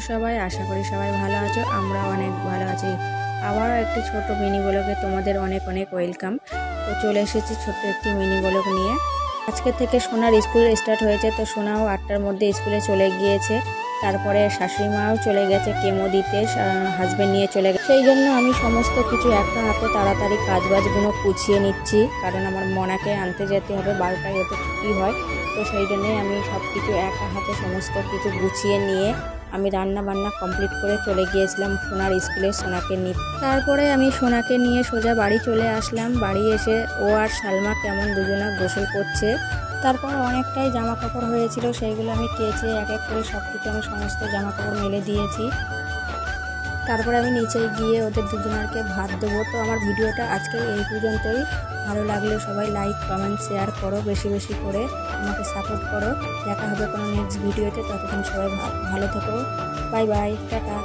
সবাই? আশা করি সবাই ভালো আছো। আমরা অনেক ভালো আছি। আবারও একটি ছোট মিনি ব্লগে তোমাদের অনেক অনেক ওয়েলকাম। তো চলে এসেছি ছোট্ট একটি মিনি ব্লগ নিয়ে। আজকে থেকে সোনার স্কুল স্টার্ট হয়েছে, তো সোনাও 8টার মধ্যে স্কুলে চলে গিয়েছে। তারপরে শাশুড়ি মাও চলে গেছে কেমো দিতে, হাজবেন্ড নিয়ে চলে গেছে। সেই জন্য আমি সমস্ত কিছু একটা হাতে তাড়াতাড়ি কাজবাজগুলো গুছিয়ে নিচ্ছি, কারণ আমার মনাকে আনতে যেতে হবে, 12টায় ওতে ছুটি হয়। তো সেই জন্যই আমি সব কিছু একা হাতে সমস্ত কিছু গুছিয়ে নিয়ে আমি রান্না বান্না কমপ্লিট করে চলে গিয়েছিলাম সোনার স্কুলে সোনাকে নিয়ে। তারপরে আমি সোনাকে নিয়ে সোজা বাড়ি চলে আসলাম। বাড়ি এসে ও আর সালমা কেমন দুজনে গোসল করছে। তারপর অনেকটাই জামা কাপড় হয়েছিল, সেইগুলো আমি কেচে এক এক করে সব কিছু আমি সমস্ত জামা কাপড় মেলে দিয়েছি। তারপরে আমি নিচে গিয়ে ওদের দুজনকে ভাত দেবো। তো আমার ভিডিওটা আজকে এই পর্যন্তই। ভালো লাগলে সবাই লাইক কমেন্ট শেয়ার করো, বেশি বেশি করে আমাকে সাপোর্ট করো। দেখা হবে কোনো নেক্সট ভিডিওতে। ততক্ষণ সবাই ভালো থেকো। Bye bye, tata.